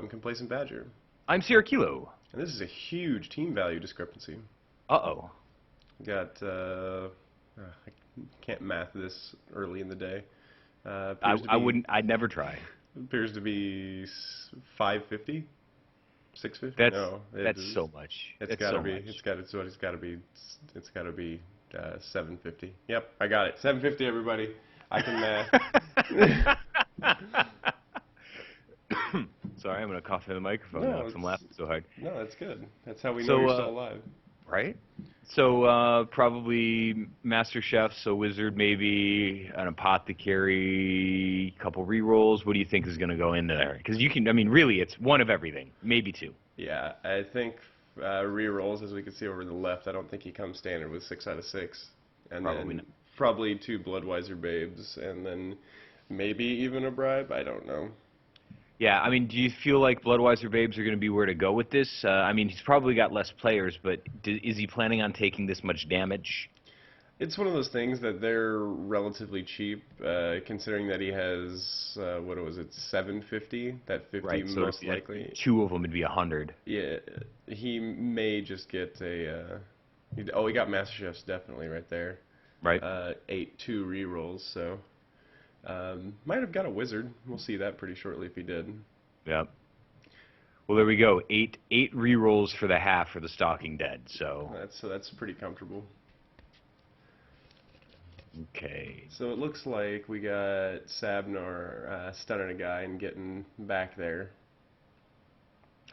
I'm Complacent Badger. I'm Sierra Kilo. And this is a huge team value discrepancy. Uh-oh. Got, I can't math this early in the day. I'd never try. Appears to be 550, 650. That's so much. It's got to be. It's got to be. It's got to be 750. Yep, I got it. 750, everybody. I can math. Sorry, I'm gonna cough in the microphone now because I'm laughing so hard. No, that's good. That's how we know you're still alive. Right? So probably Master Chef, so Wizard, maybe an Apothecary, couple rerolls. What do you think is going to go into there? Because you can, I mean, really, it's one of everything, maybe two. Yeah, I think rerolls, as we can see over the left, I don't think he comes standard with 6 out of 6. And Probably then probably 2 Bloodwiser Babes, and then maybe even a bribe. I don't know. Yeah, I mean, do you feel like Bloodwiser Babes are going to be where to go with this? I mean, he's probably got less players, but is he planning on taking this much damage? It's one of those things that they're relatively cheap, considering that he has, what was it, 750? That 50 right, so most likely. 2 of them would be 100. Yeah, he may just get a, he got Master Chefs definitely right there. Right. 8 2 rerolls, so. Might have got a Wizard. We'll see that pretty shortly if he did. Yep. Well, there we go. Eight rerolls for the half for the Stalking Dead. So that's pretty comfortable. Okay. So it looks like we got Sabnor stunning a guy and getting back there.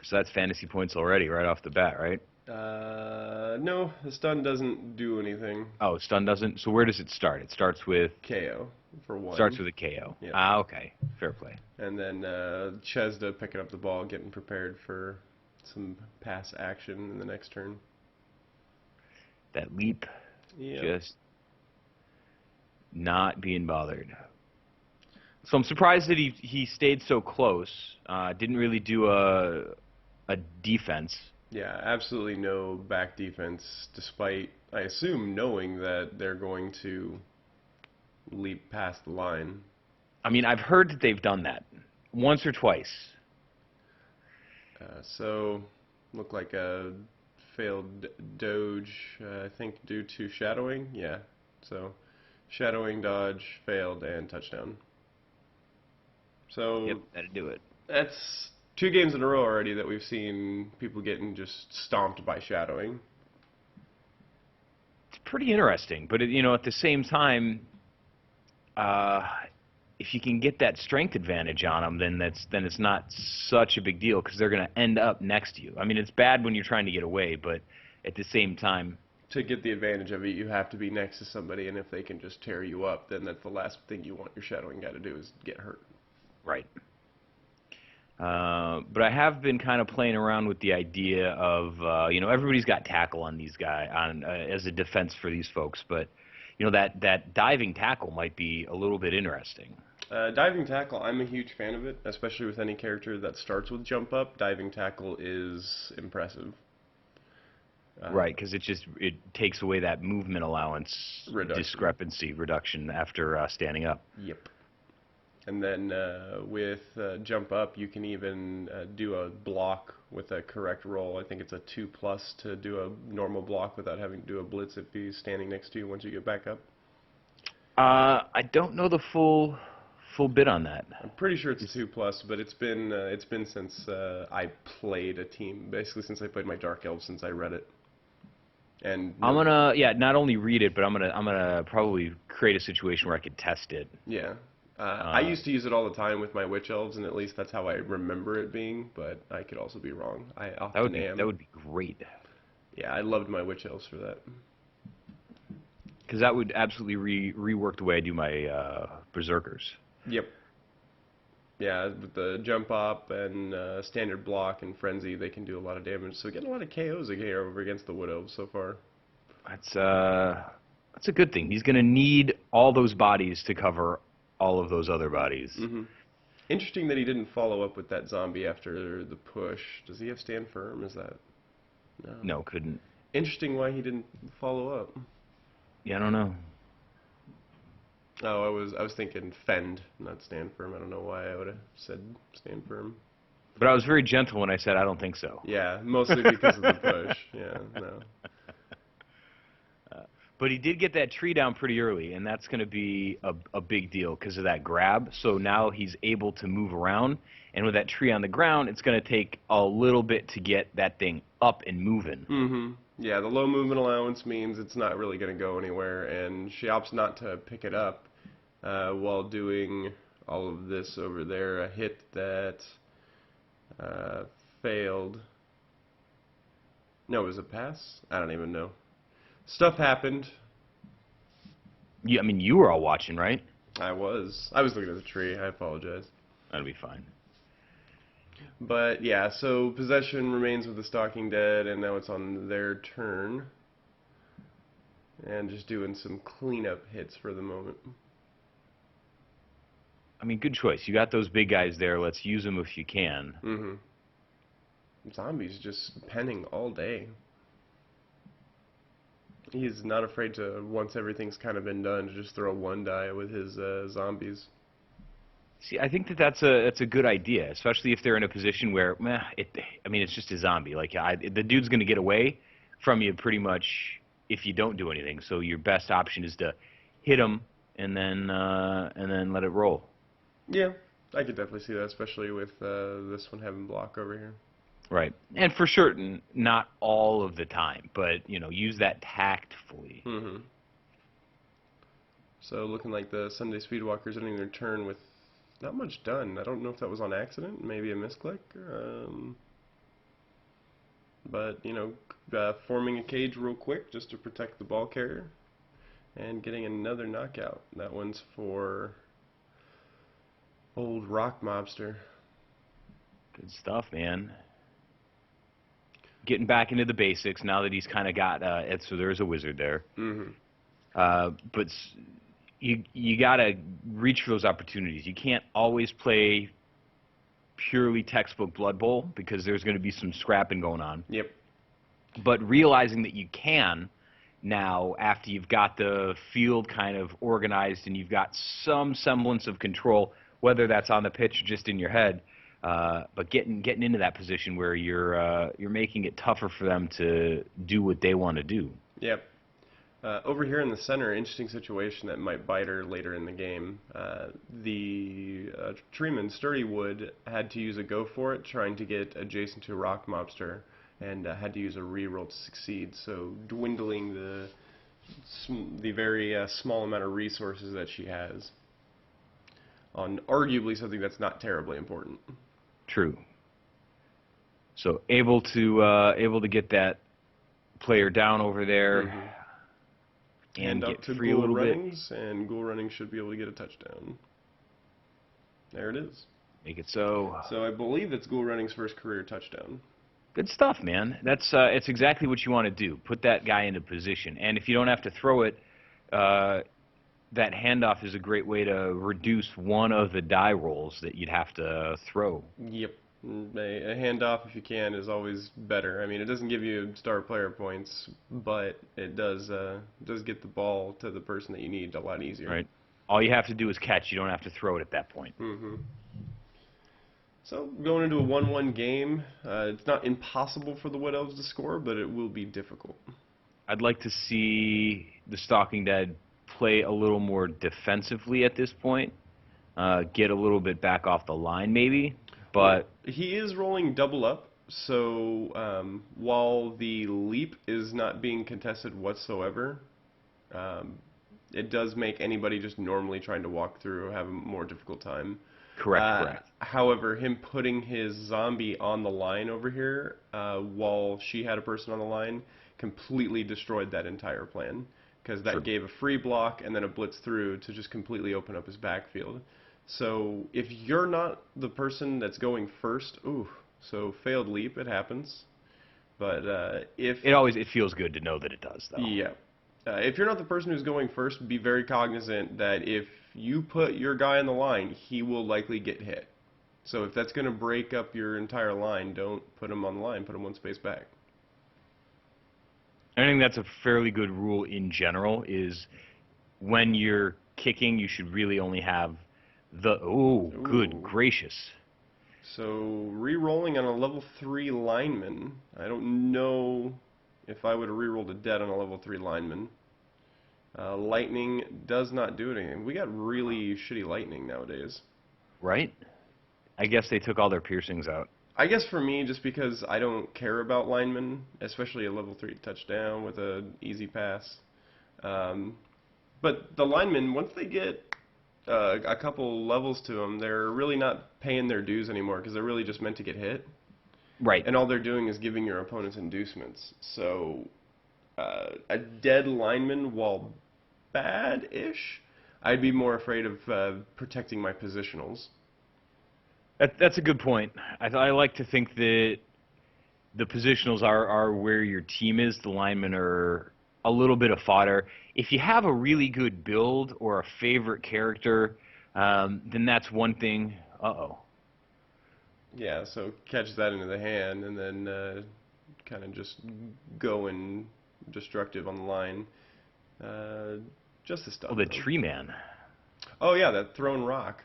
So that's fantasy points already, right off the bat, right? No, the stun doesn't do anything. Oh, stun doesn't? So where does it start? It starts with... KO, for 1. Starts with a KO. Yep. Ah, okay. Fair play. And then Chesda picking up the ball, getting prepared for some pass action in the next turn. That leap, yep. Just not being bothered. So I'm surprised that he stayed so close. Didn't really do a defense. Yeah, absolutely no back defense, despite, I assume, knowing that they're going to leap past the line. I mean, I've heard that they've done that once or twice. So, looked like a failed doge, I think, due to shadowing. Yeah, so shadowing, dodge, failed, and touchdown. So, yep, that'd do it. That's 2 games in a row already that we've seen people getting just stomped by shadowing. It's pretty interesting, but you know, at the same time, if you can get that strength advantage on them, then it's not such a big deal because they're going to end up next to you. I mean, it's bad when you're trying to get away, but at the same time, to get the advantage of it, you have to be next to somebody, and if they can just tear you up, then that's the last thing you want your shadowing guy to do is get hurt. Right. But I have been kind of playing around with the idea of, you know, everybody's got tackle on these guys as a defense for these folks, but you know that diving tackle might be a little bit interesting. Diving tackle, I'm a huge fan of it, especially with any character that starts with jump up. Diving tackle is impressive. Right, because it takes away that movement allowance reduction after standing up. Yep. And then with jump up, you can even do a block with a correct roll. I think it's a 2+ to do a normal block without having to do a blitz if he's standing next to you once you get back up. I don't know the full bit on that. I'm pretty sure it's 2+, but it's been since I played a team, basically since I played my Dark Elves, since I read it. And I'm gonna not only read it, but I'm gonna probably create a situation where I could test it. Yeah. I used to use it all the time with my Witch Elves, and at least that's how I remember it being, but I could also be wrong. I often am. That would be great. Yeah, I loved my Witch Elves for that. Because that would absolutely rework the way I do my Berserkers. Yep. Yeah, with the jump up and standard block and frenzy, they can do a lot of damage. So getting a lot of KOs here over against the Wood Elves so far. That's a good thing. He's going to need all those bodies to cover all of those other bodies. Mm-hmm. Interesting that he didn't follow up with that zombie after the push. Does he have stand firm? Is that... No, couldn't. Interesting why he didn't follow up. Yeah, I don't know. Oh, I was thinking fend, not stand firm. I don't know why I would have said stand firm. But I was very gentle when I said I don't think so. Yeah, mostly because of the push. Yeah, no. But he did get that tree down pretty early, and that's going to be a big deal because of that grab. So now he's able to move around, and with that tree on the ground, it's going to take a little bit to get that thing up and moving. Mm-hmm. Yeah, the low movement allowance means it's not really going to go anywhere, and she opts not to pick it up while doing all of this over there. A hit that failed. No, it was a pass? I don't even know. Stuff happened. I mean, you were all watching, right? I was. I was looking at the tree. I apologize. That'll be fine. But yeah, so possession remains with the Stalking Dead, and now it's on their turn. And just doing some cleanup hits for the moment. I mean, good choice. You got those big guys there. Let's use them if you can. Mm-hmm. Zombies just penning all day. He's not afraid to, once everything's kind of been done, to just throw one die with his zombies. See, I think that's a good idea, especially if they're in a position where, I mean, it's just a zombie. Like, the dude's going to get away from you pretty much if you don't do anything. So your best option is to hit him and then let it roll. Yeah, I could definitely see that, especially with this one having block over here. Right, and for certain, not all of the time, but use that tactfully. Mm-hmm. So looking like the Sunday Speedwalkers ending their turn with not much done. I don't know if that was on accident, maybe a misclick. But, forming a cage real quick just to protect the ball carrier. And getting another knockout. That one's for old Rock Mobster. Good stuff, man. Getting back into the basics now that he's kind of got so there's a wizard there. Mm-hmm. But you gotta reach for those opportunities. You can't always play purely textbook Blood Bowl because there's going to be some scrapping going on. Yep. But realizing that you can now, after you've got the field kind of organized and you've got some semblance of control, whether that's on the pitch or just in your head, but getting into that position where you're making it tougher for them to do what they want to do. Yep. Over here in the center, interesting situation that might bite her later in the game. The treeman, Sturdy Wood, had to use a go for it, trying to get adjacent to Rock Mobster, and had to use a reroll to succeed. So dwindling the very small amount of resources that she has on arguably something that's not terribly important. True. So able to get that player down over there. Mm-hmm. And up get to free a Ghoul little Runnings, and Ghoul Runnings should be able to get a touchdown. There it is. Make it so. So I believe that's Ghoul Runnings' first career touchdown. Good stuff, man. That's it's exactly what you want to do. Put that guy into position, and if you don't have to throw it, that handoff is a great way to reduce one of the die rolls that you'd have to throw. Yep. A handoff, if you can, is always better. I mean, it doesn't give you star player points, but it does get the ball to the person that you need a lot easier. Right. All you have to do is catch. You don't have to throw it at that point. Mm-hmm. So going into a 1-1 game, it's not impossible for the Wood Elves to score, but it will be difficult. I'd like to see the Stalking Dead play a little more defensively at this point. Get a little bit back off the line, maybe. But he is rolling double up, so while the leap is not being contested whatsoever, it does make anybody just normally trying to walk through have a more difficult time. Correct. However, him putting his zombie on the line over here, while she had a person on the line, completely destroyed that entire plan, because that gave a free block and then a blitz through to just completely open up his backfield. So if you're not the person that's going first, so failed leap, it happens. But if it feels good to know that it does, though. Yeah. If you're not the person who's going first, be very cognizant that if you put your guy on the line, he will likely get hit. So if that's going to break up your entire line, don't put him on the line. Put him one space back. I think that's a fairly good rule in general, is when you're kicking, you should really only have good gracious. So re-rolling on a level 3 lineman. I don't know if I would have re-rolled a dead on a level 3 lineman. Lightning does not do anything. We got really shitty lightning nowadays. Right? I guess they took all their piercings out. I guess for me, just because I don't care about linemen, especially a level 3 touchdown with an easy pass. Um, but the linemen, once they get a couple levels to them, they're really not paying their dues anymore because they're really just meant to get hit. Right. And all they're doing is giving your opponents inducements. So a dead lineman, while bad-ish, I'd be more afraid of protecting my positionals. That's a good point. I like to think that the positionals are where your team is. The linemen are a little bit of fodder. If you have a really good build or a favorite character, then that's one thing. Uh-oh. Yeah, so catch that into the hand and then kind of just going destructive on the line. Just the stuff, Oh, the though. tree man. Oh, yeah, that thrown rock.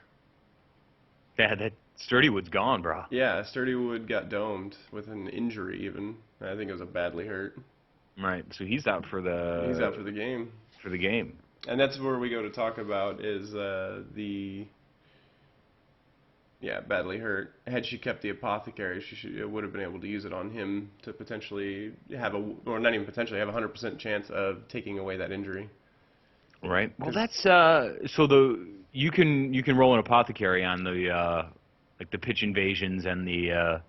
Yeah, that Sturdywood's gone, bro. Yeah, Sturdywood got domed with an injury even. I think it was a badly hurt. Right. So he's out for He's out for the game. the game. And that's where we go to talk about is yeah, badly hurt. Had she kept the apothecary, she would have been able to use it on him to potentially have or not even potentially, have a 100% chance of taking away that injury. Right. Well, 'Cause, that's so you can roll an apothecary on the like the pitch invasions and maybe the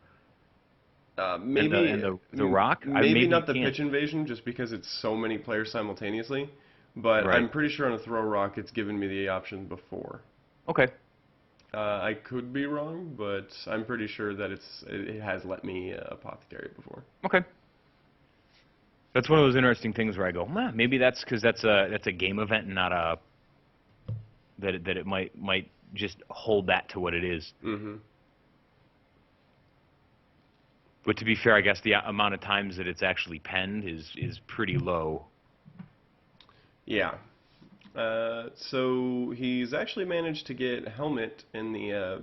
rock. maybe Maybe you not the can't. pitch invasion, just because it's so many players simultaneously. But Right. I'm pretty sure on a throw rock, it's given me the option before. Okay. I could be wrong, but I'm pretty sure that it has let me apothecary it before. Okay. That's one of those interesting things where I go, man, maybe that's because that's a game event and not a that it might just hold that to what it is. Mm-hmm. But to be fair, I guess the amount of times that it's actually penned is pretty low. Yeah. So he's actually managed to get Helmet in the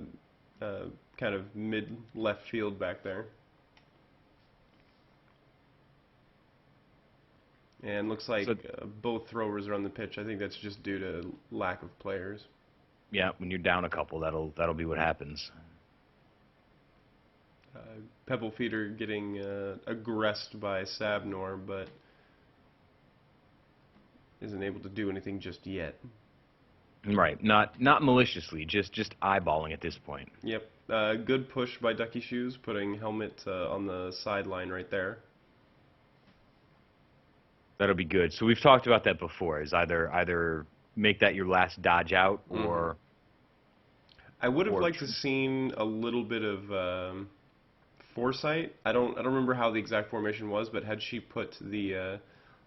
kind of mid left field back there. And looks like So both throwers are on the pitch. I think that's just due to lack of players. yeah, when you're down a couple, that'll be what happens. Pebble Feeder getting aggressed by Sabnor, but isn't able to do anything just yet. Right. Not maliciously, just eyeballing at this point. Yep. Good push by Ducky Shoes, putting Helmet on the sideline right there. That'll be good. So we've talked about that before. Is either make that your last dodge out or I would have or liked to seen a little bit of foresight. I don't remember how the exact formation was, but had she put the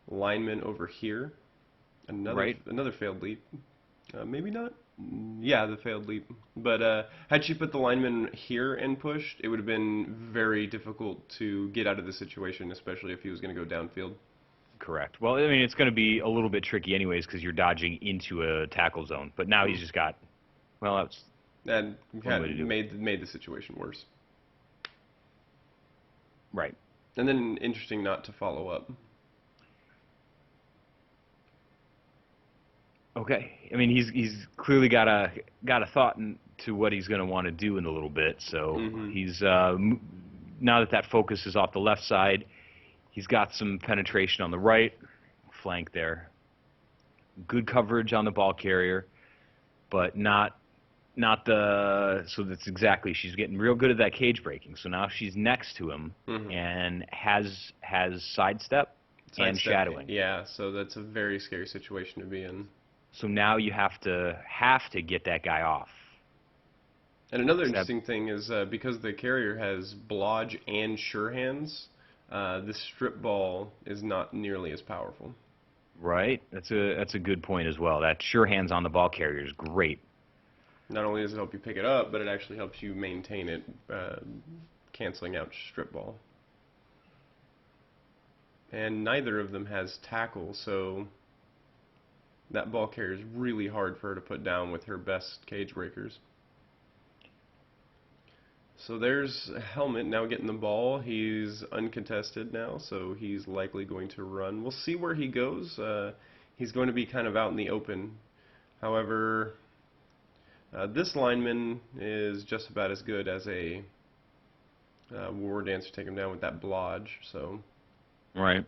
lineman over here, right. another failed leap. Maybe not. Yeah, the failed leap. But had she put the lineman here and pushed, it would have been very difficult to get out of the situation, especially if he was going to go downfield. Correct. Well, I mean, it's going to be a little bit tricky anyways because you're dodging into a tackle zone. But now he's just got, well, that's And one way to kind do it. made the situation worse. Right. And then interesting not to follow up. Okay. I mean, he's clearly got a thought into what he's going to want to do in a little bit. So he's now that focus is off the left side, he's got some penetration on the right flank there. Good coverage on the ball carrier, but not the. So that's exactly. She's getting real good at that cage breaking. So now she's next to him and has sidestep and shadowing. Yeah, so that's a very scary situation to be in. So now you have to get that guy off. And another interesting thing is because the carrier has blodge and sure hands, the strip ball is not nearly as powerful. Right. That's a good point as well. That sure hands on the ball carrier is great. Not only does it help you pick it up, but it actually helps you maintain it, canceling out strip ball. And neither of them has tackle, so that ball carrier is really hard for her to put down with her best cage breakers. So there's Helmet now getting the ball. He's uncontested now, so he's likely going to run. We'll see where he goes. He's going to be kind of out in the open. However, this lineman is just about as good as a War Dancer. Take him down with that blodge. So, Right.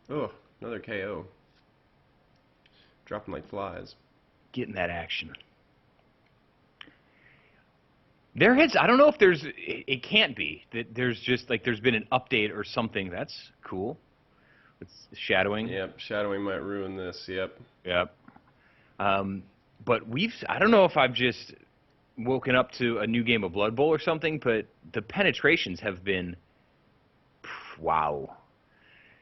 oh, another KO. Dropping like flies. Getting that action. I don't know if it can't be that there's just like there's been an update or something. That's cool. It's shadowing. Yep, shadowing might ruin this. Yep. Yep. But I don't know if I've just woken up to a new game of Blood Bowl or something, but the penetrations have been, wow.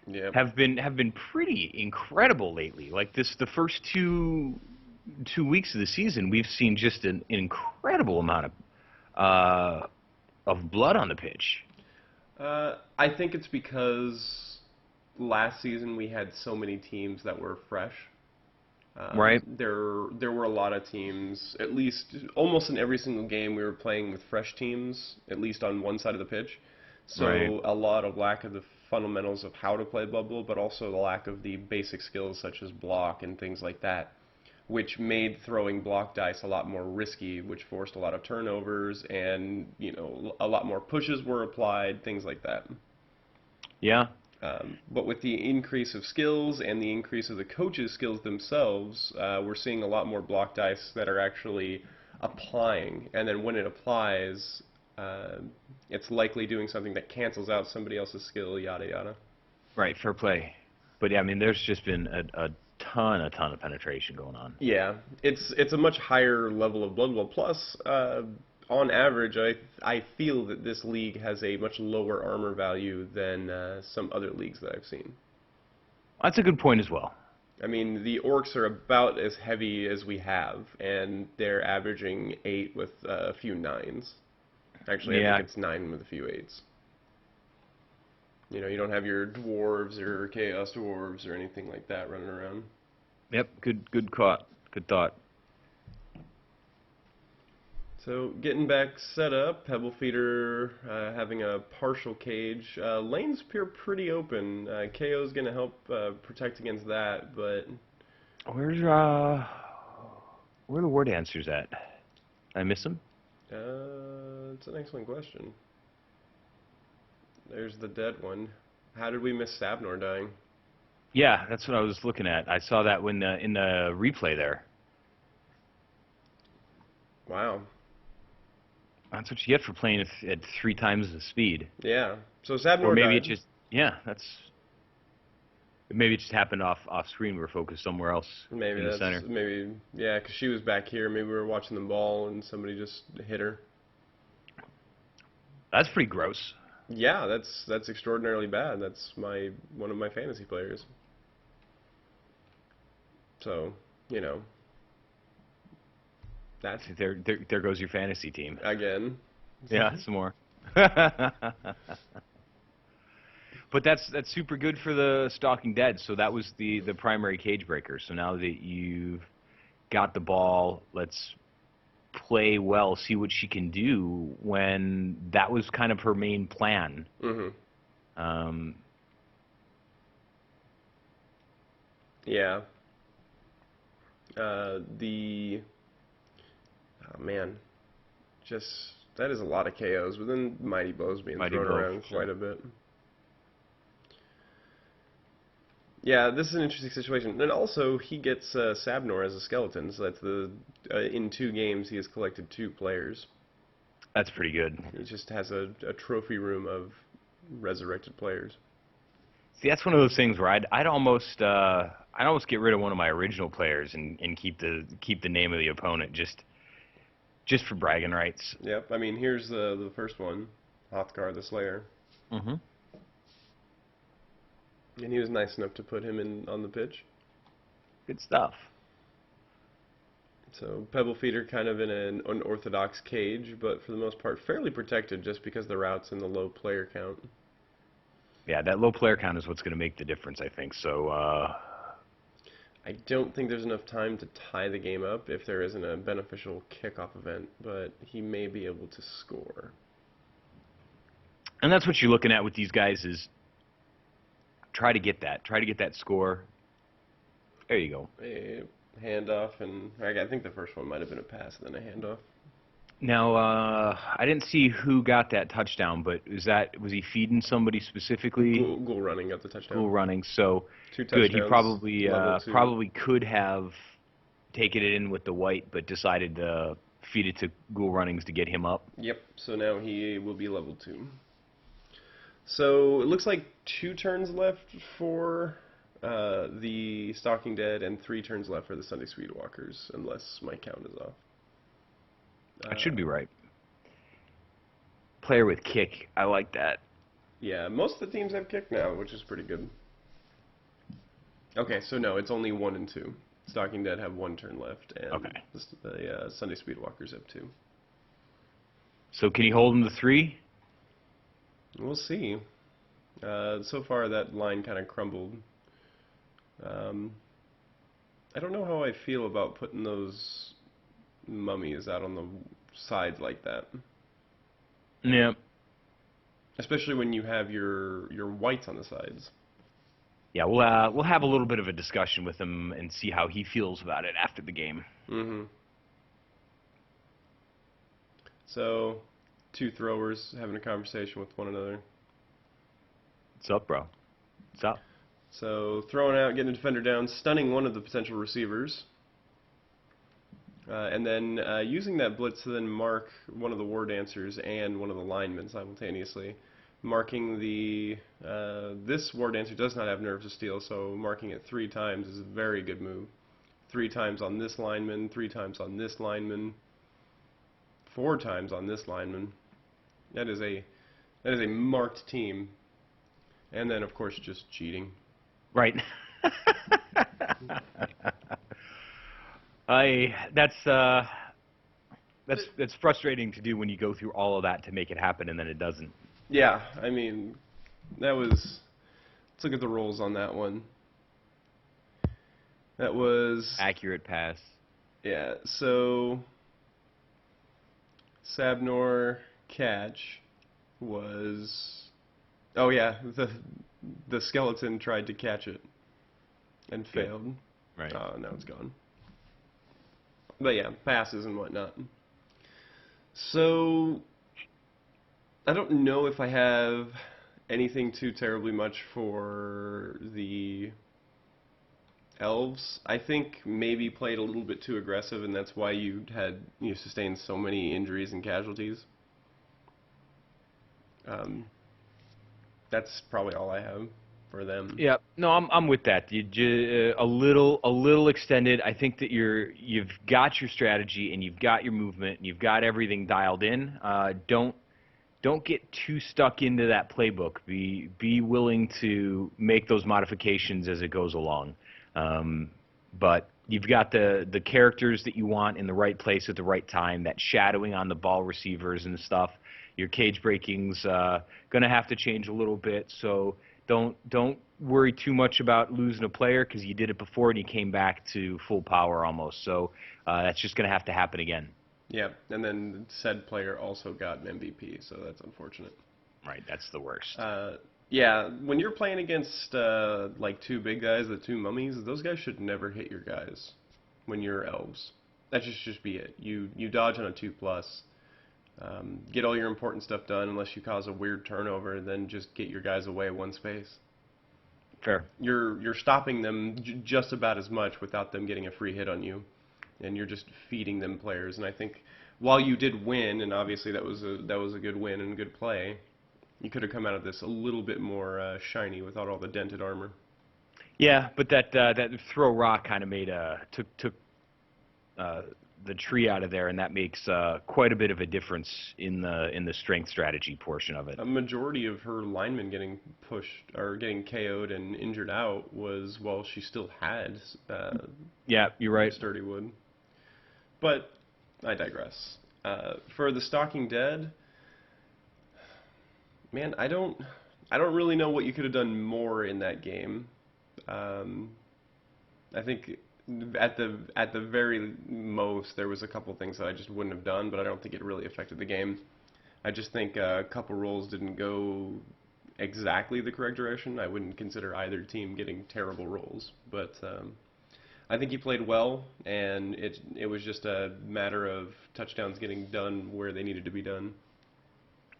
Yep. Have been pretty incredible lately. Like the first two weeks of the season, we've seen just an incredible amount of blood on the pitch. I think it's because last season we had so many teams that were fresh. Right. There were a lot of teams, at least almost in every single game we were playing with fresh teams, at least on one side of the pitch. So Right. a lot of lack of the fundamentals of how to play Blood Bowl, but also the lack of the basic skills such as block and things like that, which made throwing block dice a lot more risky, which forced a lot of turnovers and, a lot more pushes were applied, things like that. Yeah. But with the increase of skills and the increase of the coaches' skills themselves, we're seeing a lot more block dice that are actually applying. And then when it applies, it's likely doing something that cancels out somebody else's skill, yada yada. Right. Fair play. But yeah, I mean, there's just been a ton of penetration going on. Yeah, it's a much higher level of Blood Bowl. Plus, on average, I feel that this league has a much lower armor value than some other leagues that I've seen. That's a good point as well. I mean, the orcs are about as heavy as we have, and they're averaging 8 with a few 9s. Actually, I Yeah. think it's 9 with a few 8s. You don't have your dwarves or chaos dwarves or anything like that running around. Yep. Good caught. Good thought. So getting back set up, Pebble Feeder having a partial cage. Lanes appear pretty open. KO's going to help protect against that, but Where are the war dancers at? I miss them? it's an excellent question. There's the dead one. How did we miss Sabnor dying? Yeah, that's what I was looking at. I saw that in the replay there. Wow. That's what you get for playing at 3 times the speed. Yeah. So Or Sabnor maybe died. maybe it just happened off screen. We were focused somewhere else Maybe in the that's center. yeah, because she was back here. Maybe we were watching the ball and somebody just hit her. That's pretty gross. Yeah, that's extraordinarily bad. That's one of my fantasy players. So, that's There goes your fantasy team. again. Yeah, some more. But that's super good for the Stalking Dead. So that was the primary cage breaker. So now that you've got the ball, let's play well, see what she can do when that was kind of her main plan. Mhm. Um, Yeah. Oh man, just that is a lot of KOs. But then Mighty Bow's being Mighty thrown Bow, around for quite sure. a bit. Yeah, this is an interesting situation. And also, he gets Sabnor as a skeleton, so that's in 2 games he has collected 2 players. That's pretty good. He just has a trophy room of resurrected players. See, that's one of those things where I'd almost get rid of one of my original players and keep the name of the opponent just for bragging rights. Yep, I mean, here's the first one, Hrothgar the Slayer. Mm-hmm. And he was nice enough to put him in on the pitch. Good stuff. So Pebble Feeder kind of in an unorthodox cage, but for the most part fairly protected just because the routes and the low player count. Yeah, that low player count is what's going to make the difference, I think. So, I don't think there's enough time to tie the game up if there isn't a beneficial kickoff event, but he may be able to score. And that's what you're looking at with these guys is try to get that score. There you go. A handoff, and I think the first one might have been a pass and then a handoff. Now, I didn't see who got that touchdown, but was he feeding somebody specifically? Goal running got the touchdown. School running, so Two good. He touchdowns, level 2. probably could have taken it in with the white, but decided to feed it to Ghoul Runnings to get him up. Yep, so now he will be level 2. So it looks like 2 turns left for the Stalking Dead and 3 turns left for the Sunday Speedwalkers, unless my count is off. That should be right. Player with kick, I like that. Yeah, most of the teams have kick now, which is pretty good. Okay, so no, it's only 1 and 2. Stalking Dead have 1 turn left, and Okay. the Sunday Speedwalkers have 2. So can he hold him to 3? We'll see. So far, that line kind of crumbled. I don't know how I feel about putting those mummies out on the sides like that. Yeah. Especially when you have your whites on the sides. Yeah, we'll have a little bit of a discussion with him and see how he feels about it after the game. Mm-hmm. So, 2 throwers having a conversation with one another. What's up, bro? What's up? So, throwing out, getting a defender down, stunning one of the potential receivers. And then using that blitz to then mark one of the war dancers and one of the linemen simultaneously. Marking the this war dancer does not have nerves of steel, so marking it 3 times is a very good move. 3 times on this lineman, 3 times on this lineman, 4 times on this lineman. That is a marked team. And then of course just cheating. Right. That's frustrating to do when you go through all of that to make it happen and then it doesn't. Yeah, I mean, that was... Let's look at the rolls on that one. That was... Accurate pass. Yeah, so... Sabnor catch was... Oh yeah, the skeleton tried to catch it and failed. Right. Oh, now it's gone. But yeah, passes and whatnot. So... I don't know if I have anything too terribly much for the elves. I think maybe played a little bit too aggressive, and that's why you sustained so many injuries and casualties. That's probably all I have for them. Yeah, no, I'm with that. A little extended. I think that you've got your strategy and you've got your movement and you've got everything dialed in. Don't get too stuck into that playbook. Be willing to make those modifications as it goes along. But you've got the characters that you want in the right place at the right time. That shadowing on the ball receivers and stuff. Your cage breaking's gonna have to change a little bit. So don't worry too much about losing a player because you did it before and you came back to full power almost. So that's just gonna have to happen again. Yeah, and then said player also got an MVP, so that's unfortunate. Right, that's the worst. Yeah, when you're playing against like 2 big guys, the 2 mummies, those guys should never hit your guys when you're elves. That should just be it. You dodge on a 2+. Get all your important stuff done unless you cause a weird turnover, and then just get your guys away 1 space. Fair. You're stopping them just about as much without them getting a free hit on you. And you're just feeding them players. And I think while you did win, and obviously that was a good win and good play, you could have come out of this a little bit more shiny without all the dented armor. Yeah, but that throw rock kind of took the tree out of there, and that makes quite a bit of a difference in the strength strategy portion of it. A majority of her linemen getting pushed or getting KO'd and injured out was while she still had yeah, you're right. sturdy wood. But I digress. For the Stalking Dead, man, I don't really know what you could have done more in that game. I think at the very most there was a couple things that I just wouldn't have done, but I don't think it really affected the game. I just think a couple rolls didn't go exactly the correct direction. I wouldn't consider either team getting terrible rolls, but I think he played well, and it was just a matter of touchdowns getting done where they needed to be done.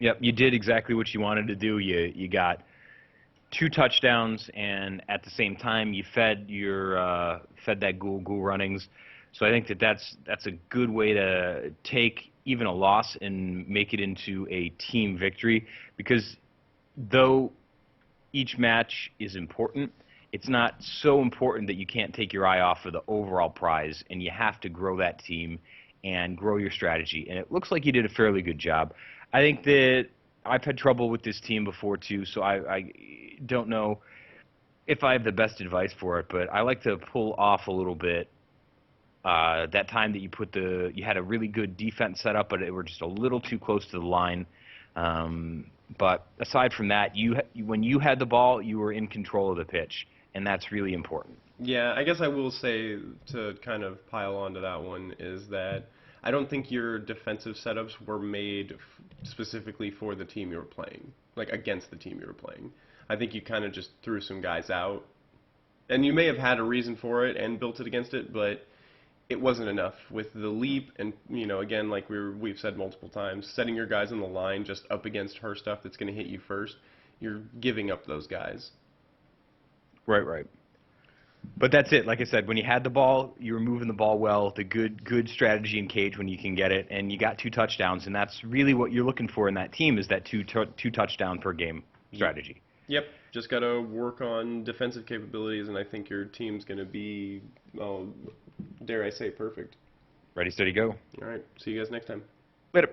Yep, you did exactly what you wanted to do. You got 2 touchdowns, and at the same time, you fed that ghoul runnings. So I think that's a good way to take even a loss and make it into a team victory. Because though each match is important, it's not so important that you can't take your eye off of the overall prize, and you have to grow that team and grow your strategy. And it looks like you did a fairly good job. I think that I've had trouble with this team before too, so I don't know if I have the best advice for it, but I like to pull off a little bit. That time that you had a really good defense set up, but it were just a little too close to the line. But aside from that, when you had the ball, you were in control of the pitch, and that's really important. Yeah, I guess I will say, to kind of pile onto that one, is that I don't think your defensive setups were made specifically for the team you were playing, like against the team you were playing. I think you kind of just threw some guys out, and you may have had a reason for it and built it against it, but it wasn't enough with the leap. And again, like we've said multiple times, setting your guys on the line just up against her stuff that's going to hit you first, you're giving up those guys. Right, right. But that's it. Like I said, when you had the ball, you were moving the ball well. The good strategy in cage when you can get it, and you got 2 touchdowns, and that's really what you're looking for in that team is that two touchdown per game strategy. Yep, just got to work on defensive capabilities, and I think your team's going to be, oh, dare I say, perfect. Ready, steady, go. All right, see you guys next time. Later.